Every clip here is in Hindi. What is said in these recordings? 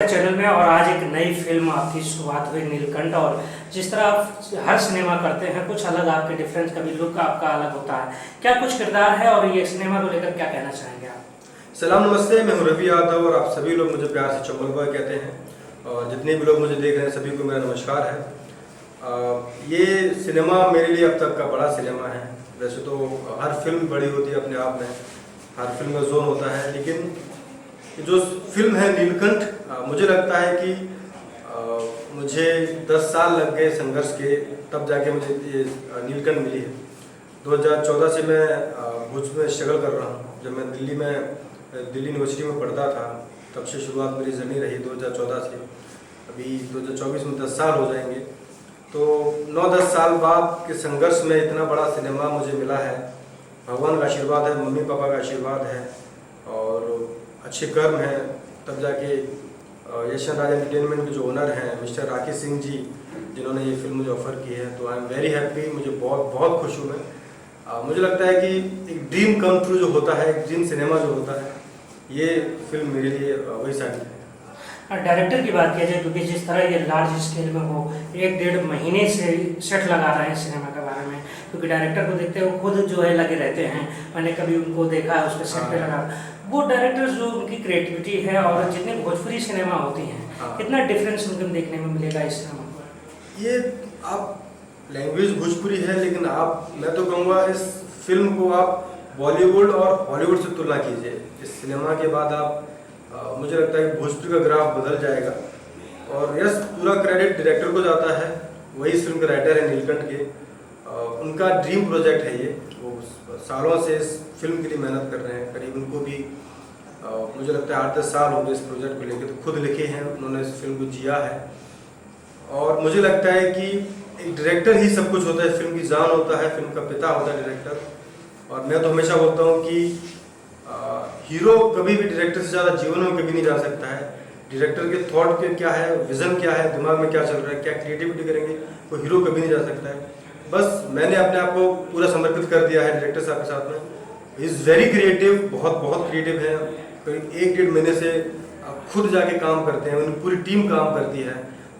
चैनल में। और आज एक नई फिल्म आपकी शुरुआत हुई नीलकंठ। और जिस तरह आप हर सिनेमा करते हैं कुछ अलग आपके डिफरेंस, कभी लुक आपका अलग होता है, क्या कुछ किरदार है और ये सिनेमा को लेकर क्या कहना चाहेंगे आप? सलाम नमस्ते, मैं हूं रवि यादव और आप सभी लोग मुझे प्यार से चंबल बॉय कहते हैं। और जितने भी लोग मुझे देख रहे हैं सभी को मेरा नमस्कार है। ये सिनेमा मेरे लिए अब तक का बड़ा सिनेमा है। वैसे तो हर फिल्म बड़ी होती है अपने आप में, हर फिल्म का जोन होता है, लेकिन जो फिल्म है नीलकंठ, मुझे लगता है कि मुझे 10 साल लग गए संघर्ष के, तब जाके मुझे ये नीलकंठ मिली है। 2014 से मैं भुज में स्ट्रगल कर रहा हूँ। जब मैं दिल्ली यूनिवर्सिटी में पढ़ता था तब से शुरुआत मेरी जर्नी रही 2014 से। अभी 2024 में 10 साल हो जाएंगे, तो 9-10 साल बाद के संघर्ष में इतना बड़ा सिनेमा मुझे मिला है। भगवान का आशीर्वाद है, मम्मी पापा का आशीर्वाद है और अच्छे कर्म हैं। तब जाके यशन राज एंटरटेनमेंट के जो ओनर हैं मिस्टर राकेश सिंह जी, जिन्होंने ये फिल्म मुझे ऑफ़र की है, तो आई एम वेरी हैप्पी। मुझे बहुत बहुत खुश हूँ मैं। मुझे लगता है कि एक ड्रीम कम ट्रू जो होता है, एक ड्रीम सिनेमा जो होता है, ये फिल्म मेरे लिए वही साबित है। डायरेक्टर की बात किया जाए, क्योंकि जिस तरह ये लार्ज स्केल में वो 1-1.5 महीने से सेट लगा रहे हैं सिनेमा के बारे में, क्योंकि डायरेक्टर को देखते हैं वो खुद जो है लगे रहते हैं। मैंने कभी उनको देखा है उसके सेट पे लगा। वो डायरेक्टर्स जो उनकी क्रिएटिविटी है और जितनी भोजपुरी सिनेमा होती हैं, कितना डिफरेंस उनको देखने में मिलेगा इस सिनेमा पर? ये आप लैंग्वेज भोजपुरी है, लेकिन आप, मैं तो कहूँगा इस फिल्म को आप बॉलीवुड और हॉलीवुड से तुलना कीजिए। इस सिनेमा के बाद आप मुझे लगता है कि भोजपुरी का ग्राफ बदल जाएगा। और यस, पूरा क्रेडिट डायरेक्टर को जाता है, वही इस फिल्म के राइटर है नीलकंठ के। उनका ड्रीम प्रोजेक्ट है ये। वो सालों से इस फिल्म के लिए मेहनत कर रहे हैं। करीब उनको भी मुझे लगता है 8-10 साल हो गए इस प्रोजेक्ट को लेकर। तो खुद लिखे हैं उन्होंने, इस फिल्म को जिया है। और मुझे लगता है कि एक डायरेक्टर ही सब कुछ होता है, फिल्म की जान होता है, फिल्म का पिता होता है डायरेक्टर। और मैं तो हमेशा बोलता हूँ कि हीरो कभी भी डायरेक्टर से ज़्यादा जीवन में कभी नहीं जा सकता है। डायरेक्टर के थॉट के क्या है, विजन क्या है, दिमाग में क्या चल रहा है, क्या क्रिएटिविटी करेंगे, वो हीरो कभी नहीं जा सकता है। बस मैंने अपने आप को पूरा समर्पित कर दिया है डायरेक्टर साहब के साथ में। इज़ वेरी क्रिएटिव, बहुत बहुत क्रिएटिव है। करीब 1-1.5 महीने से खुद जाके काम करते हैं, उनकी पूरी टीम काम करती है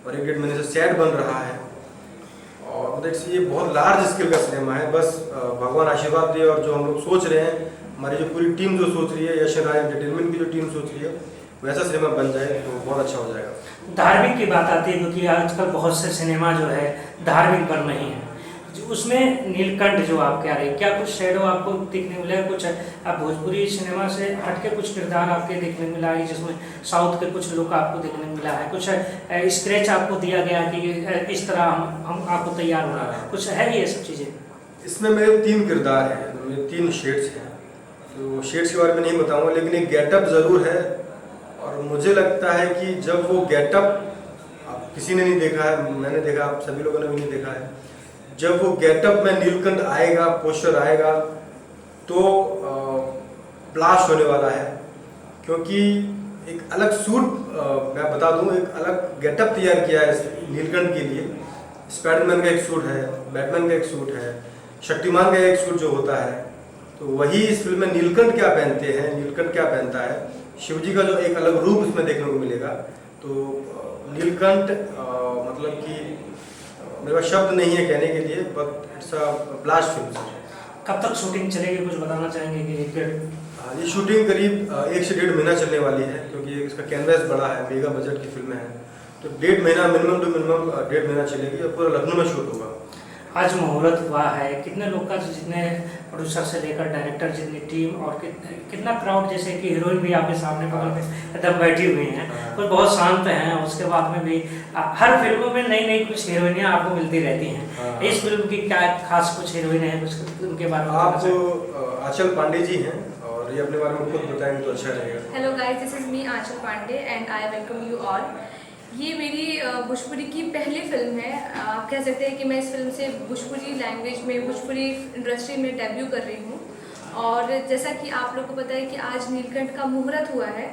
और 1-1.5 महीने से सेट बन रहा है। और देखिए ये बहुत लार्ज स्केल का सिनेमा है। बस भगवान आशीर्वाद दे, और जो हम लोग सोच रहे हैं, हमारी जो पूरी टीम जो सोच रही है, यशन राज एंटरटेनमेंट की जो टीम सोच रही है, वैसा सिनेमा बन जाए तो बहुत अच्छा हो जाएगा। धार्मिक की बात आती है, क्योंकि आजकल बहुत से सिनेमा जो है धार्मिक बन रही हैं। उसमें नीलकंठ जो आप कह रहे हैं, क्या कुछ शेडो आपको दिखने मिला है? कुछ आप भोजपुरी सिनेमा से हटके कुछ किरदार आपके देखने मिला है, जिसमें साउथ के कुछ लुक आपको देखने मिला है? कुछ स्क्रैच आपको दिया गया कि इस तरह हम आपको तैयार होना, कुछ है ये सब चीज़ें? इसमें मेरे 3 किरदार हैं, मेरे 3 शेड्स हैं। तो शेड्स के बारे में नहीं बताऊँगा, लेकिन एक गेटअप ज़रूर है। और मुझे लगता है कि जब वो गेटअप, आप किसी ने नहीं देखा है, मैंने देखा, आप सभी लोगों ने भी नहीं देखा है, जब वो गेटअप में नीलकंठ आएगा, पोस्टर आएगा, तो ब्लास्ट होने वाला है। क्योंकि एक अलग सूट, मैं बता दूं, एक अलग गेटअप तैयार किया है इस नीलकंठ के लिए। स्पाइडरमैन का एक सूट है, बैटमैन का एक सूट है, शक्तिमान का एक सूट जो होता है, तो वही इस फिल्म में नीलकंठ क्या पहनते हैं, नीलकंठ क्या पहनता है, शिवजी का जो एक अलग रूप इसमें देखने को मिलेगा। तो नीलकंठ मतलब कि मेरे पास शब्द नहीं है कहने के लिए, but it's a blast film. कब तक शूटिंग चलेगी, कुछ बताना चाहेंगे कि ये शूटिंग करीब 1 से 1.5 महीना चलने वाली है, क्योंकि इसका कैनवास बड़ा है, मेगा बजट की फिल्म है। तो 1.5 महीना मिनिमम टू मिनिमम 1.5 महीना चलेगी और पूरा लखनऊ में शूट होगा। आज मुहूर्त हुआ है, कितने लोग का, जितने प्रोड्यूसर से लेकर डायरेक्टर, जितनी टीम और कितना क्राउड, जैसे कि हीरोइन भी आपके सामने बगल में एकदम बैठी हुई हैं, कुछ बहुत शांत हैं। उसके बाद में भी हर फिल्मों में नई नई कुछ हीरोइनियाँ आपको मिलती रहती हैं। इस फिल्म की क्या खास कुछ हीरोइन है, कुछ उनके बारे में आप आंचल पांडे जी हैं, और ये अपने बारे में खुद बताएंगे तो अच्छा रहेगा। Hello guys, this is me Anchal Pandey and I welcome you all. ये मेरी भोजपुरी की पहली फिल्म है। आप कह सकते हैं कि मैं इस फिल्म से भोजपुरी लैंग्वेज में, भोजपुरी इंडस्ट्री में डेब्यू कर रही हूँ। और जैसा कि आप लोगों को पता है कि आज नीलकंठ का मुहूर्त हुआ है,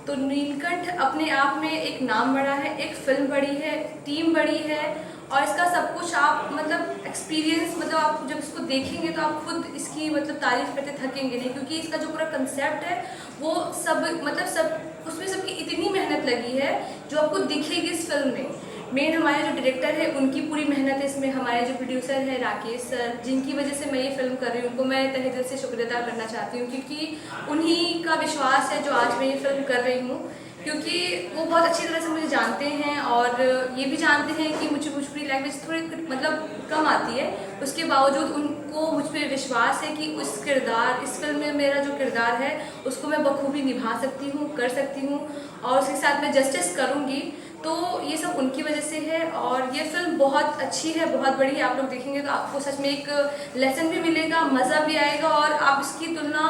तो नीलकंठ अपने आप में एक नाम बड़ा है, एक फिल्म बड़ी है, टीम बड़ी है, और इसका सब कुछ आप मतलब एक्सपीरियंस, मतलब आप जब इसको देखेंगे तो आप खुद इसकी मतलब तारीफ करते थकेंगे नहीं, क्योंकि इसका जो पूरा कंसेप्ट है वो सब मतलब सब उसमें सबकी इतनी मेहनत लगी है जो आपको दिखेगी इस फिल्म में। मेन हमारे जो डायरेक्टर है उनकी पूरी मेहनत है इसमें, हमारे जो प्रोड्यूसर है राकेश सर, जिनकी वजह से मैं ये फिल्म कर रही हूँ, उनको मैं तहे दिल से शुक्रिया अदा करना चाहती हूँ, क्योंकि उन्हीं का विश्वास है जो आज मैं ये फिल्म कर रही हूँ। क्योंकि वो बहुत अच्छी तरह से मुझे जानते हैं और ये भी जानते हैं कि मुझे भोजपुरी लैंग्वेज थोड़ी मतलब कम आती है, उसके बावजूद उनको मुझ पर विश्वास है कि उस किरदार, इस फिल्म में मेरा जो किरदार है उसको मैं बखूबी निभा सकती हूँ, कर सकती हूँ और उसके साथ मैं जस्टिस करूँगी। तो ये सब उनकी वजह से है और ये फिल्म बहुत अच्छी है, बहुत बड़ी है। आप लोग देखेंगे तो आपको सच में एक लेसन भी मिलेगा, मज़ा भी आएगा और आप इसकी तुलना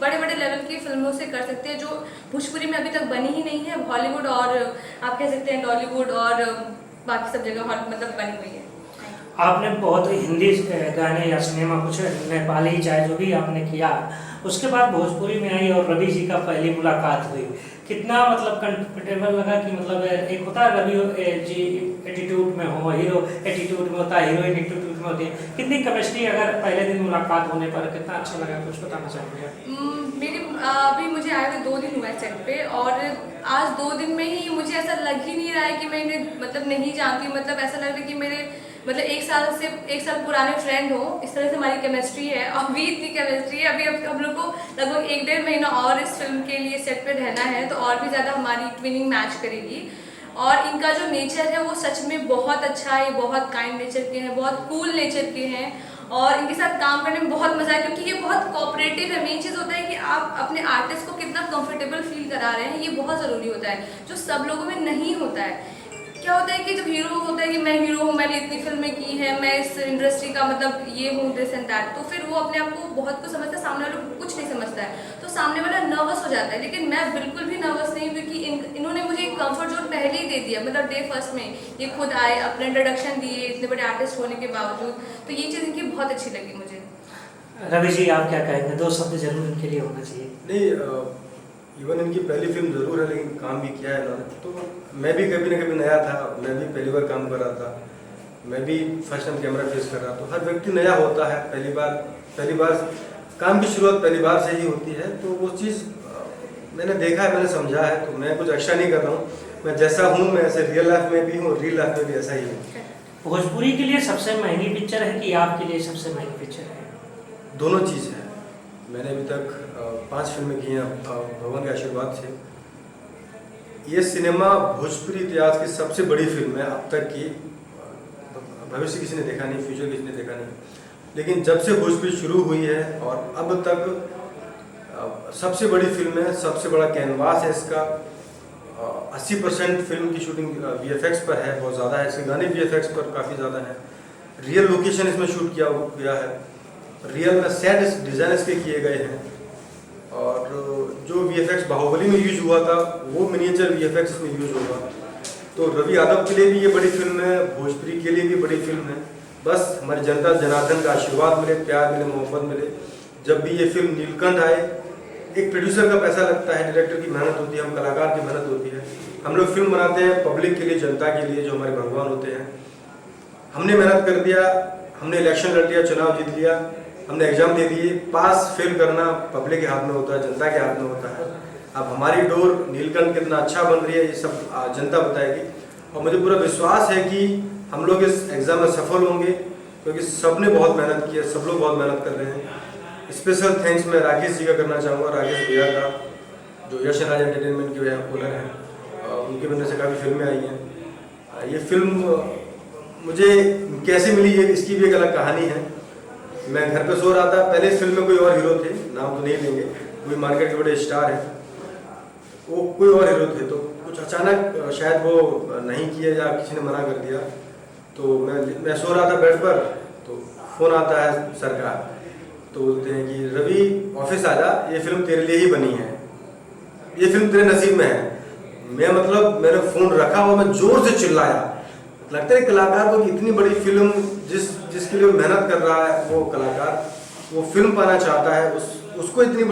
बड़े बड़े लेवल की फिल्मों से कर सकते हैं जो भोजपुरी में अभी तक बनी ही नहीं है। हॉलीवुड और आप कह सकते हैं टॉलीवुड और बाकी सब जगह मतलब बनी हुई है। आपने बहुत हिंदी गाने या सिनेमा, कुछ नेपाली चाहे जो भी आपने किया, उसके बाद भोजपुरी में आई और रवि जी का पहली मुलाकात हुई, कितना मतलब कंफर्टेबल लगा कि मतलब एक होता है रवि जी एटीट्यूड में हो, हीरो एटीट्यूड में होता है, हीरोइन एटीट्यूड में होती है, कितनी केमिस्ट्री अगर पहले दिन मुलाकात होने पर कितना अच्छा लगा, कुछ बताना चाहेंगे? मेरी अभी मुझे आए हुए 2 दिन हुआ है सेट पे और आज 2 दिन में ही मुझे ऐसा लग ही नहीं रहा है कि मैं इन्हें मतलब नहीं जानती, मतलब ऐसा लग रहा है कि मेरे मतलब 1 साल पुराने फ्रेंड हो, इस तरह से हमारी केमिस्ट्री है। अभी इतनी केमिस्ट्री है, अभी हम लोग को लगभग 1-1.5 महीना और इस फिल्म के लिए सेट पे रहना है, तो और भी ज़्यादा हमारी ट्विनिंग मैच करेगी। और इनका जो नेचर है वो सच में बहुत अच्छा है, बहुत काइंड नेचर के हैं, बहुत कूल नेचर के हैं और इनके साथ काम करने में बहुत मज़ा है, क्योंकि ये बहुत कोऑपरेटिव है। मेन चीज़ होता है कि आप अपने आर्टिस्ट को कितना कंफर्टेबल फील करा रहे हैं, ये बहुत ज़रूरी होता है, जो सब लोगों में नहीं होता है। क्या होता है कि जब हीरो होता है कि मैं हीरो हूँ, मैंने इतनी फिल्में की हैं, मैं इस इंडस्ट्री का मतलब ये हूँ, दिस एंड दैट, तो फिर वो अपने आप को बहुत कुछ समझता है, सामने वाला कुछ नहीं समझता है, तो सामने वाला नर्वस हो जाता है। लेकिन मैं बिल्कुल भी नर्वस नहीं, क्योंकि इन्होंने मुझे एक कंफर्ट जोन पहले ही दे दिया, मतलब डे फर्स्ट में ये खुद आए, अपना इंट्रोडक्शन दिए इतने बड़े आर्टिस्ट होने के बावजूद, तो ये चीज़ इनकी बहुत अच्छी लगी मुझे। रवि जी आप क्या कहेंगे, 2 शब्द जरूर इनके लिए होना चाहिए। नहीं, इवन इनकी पहली फिल्म ज़रूर है लेकिन काम भी किया है इन्होंने, तो मैं भी कभी ना कभी नया था, मैं भी पहली बार काम कर रहा था, मैं भी फर्स्ट टाइम कैमरा फेस कर रहा था। तो हर व्यक्ति नया होता है, पहली बार काम की शुरुआत पहली बार से ही होती है, तो वो चीज़ मैंने देखा है, मैंने समझा है, तो मैं कुछ एक्स्ट्रा नहीं कर रहा हूँ। मैं जैसा हूँ मैं ऐसे रियल लाइफ में भी हूँ, रियल लाइफ में भी ऐसा ही हूँ। भोजपुरी के लिए सबसे महंगी पिक्चर है कि आपके लिए सबसे महंगी पिक्चर है? दोनों चीज़ है। मैंने अभी तक 5 फिल्में की हैं भगवान के आशीर्वाद से। ये सिनेमा भोजपुरी इतिहास की सबसे बड़ी फिल्म है अब तक की। भविष्य किसी ने देखा नहीं, फ्यूचर किसी ने देखा नहीं, लेकिन जब से भोजपुरी शुरू हुई है और अब तक सबसे बड़ी फिल्म है, सबसे बड़ा कैनवास है इसका। 80% फिल्म की शूटिंग VFX पर है, बहुत ज़्यादा है। इसके गाने VFX पर काफ़ी ज़्यादा है। रियल लोकेशन इसमें शूट किया गया है, रियल में सेट डिज़ाइन इसके किए गए हैं और जो VFX बाहुबली में यूज हुआ था वो मिनिएचर VFX इसमें यूज होगा। तो रवि यादव के लिए भी ये बड़ी फिल्म है, भोजपुरी के लिए भी बड़ी फिल्म है। बस हमारी जनता जनार्दन का आशीर्वाद मिले, प्यार मिले, मोहब्बत मिले। जब भी ये फिल्म नीलकंठ आए, एक प्रोड्यूसर का पैसा लगता है, डायरेक्टर की मेहनत होती है, हम कलाकार की मेहनत होती है। हम लोग फिल्म बनाते हैं पब्लिक के लिए, जनता के लिए, जो हमारे भगवान होते हैं। हमने मेहनत कर दिया, हमने इलेक्शन लड़ लिया, चुनाव जीत लिया, हमने एग्जाम दे दिए, पास फेल करना पब्लिक के हाथ में होता है, जनता के हाथ में होता है। अब हमारी डोर नीलकंठ कितना अच्छा बन रही है ये सब जनता बताएगी और मुझे पूरा विश्वास है कि हम लोग इस एग्ज़ाम में सफल होंगे, क्योंकि सब ने बहुत मेहनत की है, सब लोग बहुत मेहनत कर रहे हैं। स्पेशल थैंक्स मैं राकेश जी का करना चाहूँगा, राकेश भैया का, जो यश राज एंटरटेनमेंट के ओनर हैं। उनकी वजह से काफ़ी फिल्में आई हैं। ये फिल्म मुझे कैसे मिली है इसकी भी एक अलग कहानी है। मैं घर पे सो रहा था, पहले इस फिल्म में कोई और हीरो थे, नाम तो नहीं लेंगे, कोई मार्केट के बड़े स्टार हैं, वो कोई और हीरो थे। तो कुछ अचानक शायद वो नहीं किया या किसी ने मना कर दिया, तो मैं सो रहा था बेड पर, तो फ़ोन आता है सर का, तो बोलते हैं कि रवि ऑफिस आ जा, ये फिल्म तेरे लिए ही बनी है, ये फिल्म तेरे नसीब में है। मैंने फ़ोन रखा और मैं ज़ोर से चिल्लाया। लगता है कलाकार को इतनी बड़ी फिल्म जिसके लिए मेहनत कर रहा है, वो कलाकार वो फिल्म पाना चाहता है, उसको इतना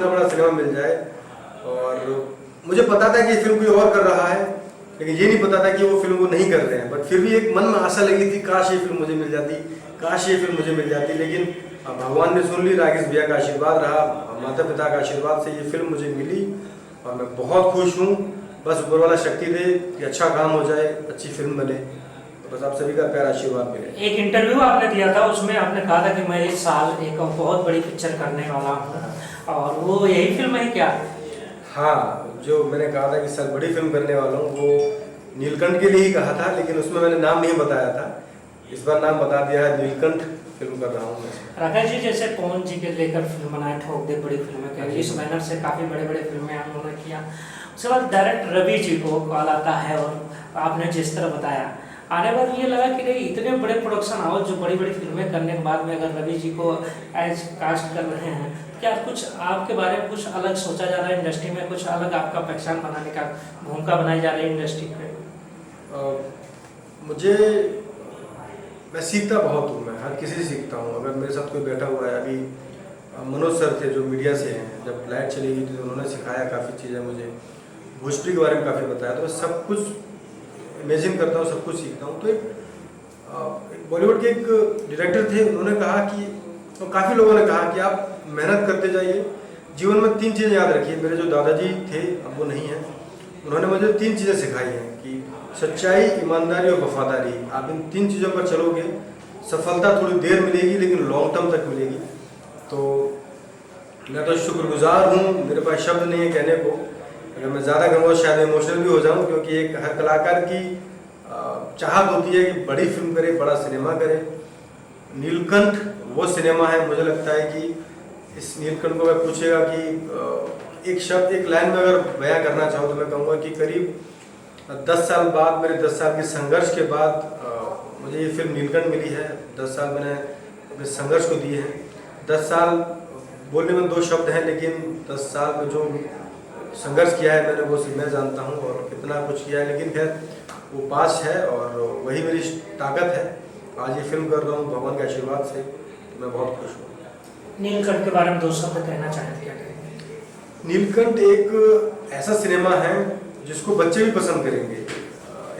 बड़ा सिनेमा मिल जाए। और मुझे पता था कि ये फिल्म कोई और कर रहा है, लेकिन ये नहीं पता था कि वो फिल्म वो नहीं कर रहे हैं। बट फिर भी एक मन में आशा लगी थी, काश ये फिल्म मुझे मिल जाती, काश ये फिल्म मुझे मिल जाती। लेकिन भगवान ने सुन ली, राकेश भैया का आशीर्वाद रहा, माता पिता का आशीर्वाद से ये फिल्म मुझे मिली और मैं बहुत खुश हूँ। बस ऊपर वाला शक्ति दे कि अच्छा काम हो जाए, अच्छी फिल्म बने। तो बस आप सभी का प्यार आशीर्वाद मिले। एक इंटरव्यू आपने दिया था, उसमें आपने कहा था कि मैं इस साल एक बहुत बड़ी पिक्चर करने वाला हूँ, और वो यही फिल्म है क्या? हाँ, जो मैंने कहा था कि सर बड़ी फिल्म करने वाला हूँ, वो नीलकंठ के लिए ही कहा था, लेकिन उसमें मैंने नाम नहीं बताया था। इस बार नाम बता दिया है, नीलकंठ फिल्म कर रहा हूँ मैं। राकेश जी, जैसे पवन जी के लेकर फिल्म बनाए ठोक दे, बड़ी फिल्में कर, इस बैनर से काफ़ी बड़े बड़े फिल्में उन्होंने किया। उसके बाद डायरेक्ट रवि जी को कॉल आता है, और आपने जिस तरह बताया, आने बाद ये लगा कि नहीं, इतने बड़े प्रोडक्शन हाउस जो बड़ी बड़ी फिल्में करने के बाद में अगर रवि जी को एज कास्ट कर रहे हैं, क्या कुछ आपके बारे में कुछ अलग सोचा जा रहा है इंडस्ट्री में, कुछ अलग आपका पहचान बनाने का भूमिका बनाई जा रही है इंडस्ट्री पे? मुझे, मैं सीखता बहुत हूँ, मैं हर किसी से सीखता हूँ। अगर मेरे साथ कोई बैठा हुआ है, अभी मनोज सर थे जो मीडिया से हैं, जब लाइट चली गई थी तो उन्होंने सिखाया काफ़ी चीज़ें मुझे, भोजपुरी के बारे में काफ़ी बताया, तो मैं सब कुछ इमेजिन करता हूँ, सब कुछ सीखता हूँ। तो एक बॉलीवुड के एक डायरेक्टर थे, उन्होंने कहा कि, तो काफ़ी लोगों ने कहा कि आप मेहनत करते जाइए, जीवन में 3 चीज़ें याद रखिए। मेरे जो दादाजी थे, अब वो नहीं हैं, उन्होंने मुझे 3 चीज़ें सिखाई हैं कि सच्चाई, ईमानदारी और वफादारी। आप इन 3 चीज़ों पर चलोगे, सफलता थोड़ी देर मिलेगी लेकिन लॉन्ग टर्म तक मिलेगी। तो मैं तो शुक्रगुजार हूँ, मेरे पास शब्द नहीं है कहने को। अगर मैं ज़्यादा कहूँगा शायद इमोशनल भी हो जाऊँ, क्योंकि एक हर कलाकार की चाहत होती है कि बड़ी फिल्म करे, बड़ा सिनेमा करे। नीलकंठ वो सिनेमा है, मुझे लगता है कि इस नीलकंठ को अगर पूछेगा कि एक शब्द, एक लाइन में अगर बयां करना चाहो, तो मैं कहूँगा कि करीब 10 साल बाद, मेरे 10 साल के संघर्ष के बाद मुझे ये फिल्म नीलकंठ मिली है। 10 साल मैंने अपने संघर्ष को दिए हैं। 10 साल बोलने में 2 शब्द हैं, लेकिन 10 साल में जो संघर्ष किया है मैंने, वो सिर्फ मैं जानता हूँ, और कितना कुछ किया है, लेकिन खैर वो पास है और वही मेरी ताकत है। आज ये फिल्म कर रहा हूँ भगवान के आशीर्वाद से, तो मैं बहुत खुश हूँ। नीलकंठ के बारे में 2 शब्द कहना चाहेंगे क्या? नीलकंठ एक ऐसा सिनेमा है जिसको बच्चे भी पसंद करेंगे।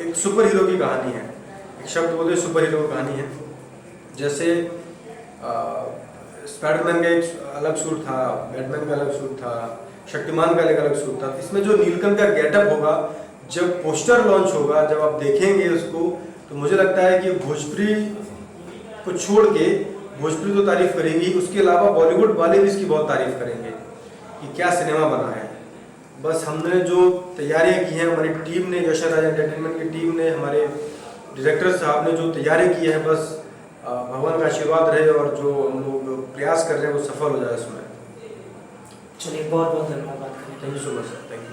एक सुपर हीरो की कहानी है, एक शब्द बोले सुपर हीरो की कहानी है। जैसे स्पाइडरमैन का एक अलग सूट था, बैटमैन का अलग सूट था, शक्तिमान का एक अलग सूट था। इसमें जो नीलकंठ का गेटअप होगा, जब पोस्टर लॉन्च होगा, जब आप देखेंगे उसको, तो मुझे लगता है कि भोजपुरी को छोड़ के, भोजपुरी तो तारीफ करेंगी, उसके अलावा बॉलीवुड वाले भी इसकी बहुत तारीफ करेंगे कि क्या सिनेमा बना है। बस हमने जो तैयारियां की हैं, हमारी टीम ने, यशराज एंटरटेनमेंट की टीम ने, हमारे डायरेक्टर साहब ने जो तैयारी की है, बस भगवान का आशीर्वाद रहे और जो हम लोग प्रयास कर रहे हैं वो सफल हो जाए उसमें। चलिए, बहुत बहुत धन्यवाद। Thank you so much sir, thank you.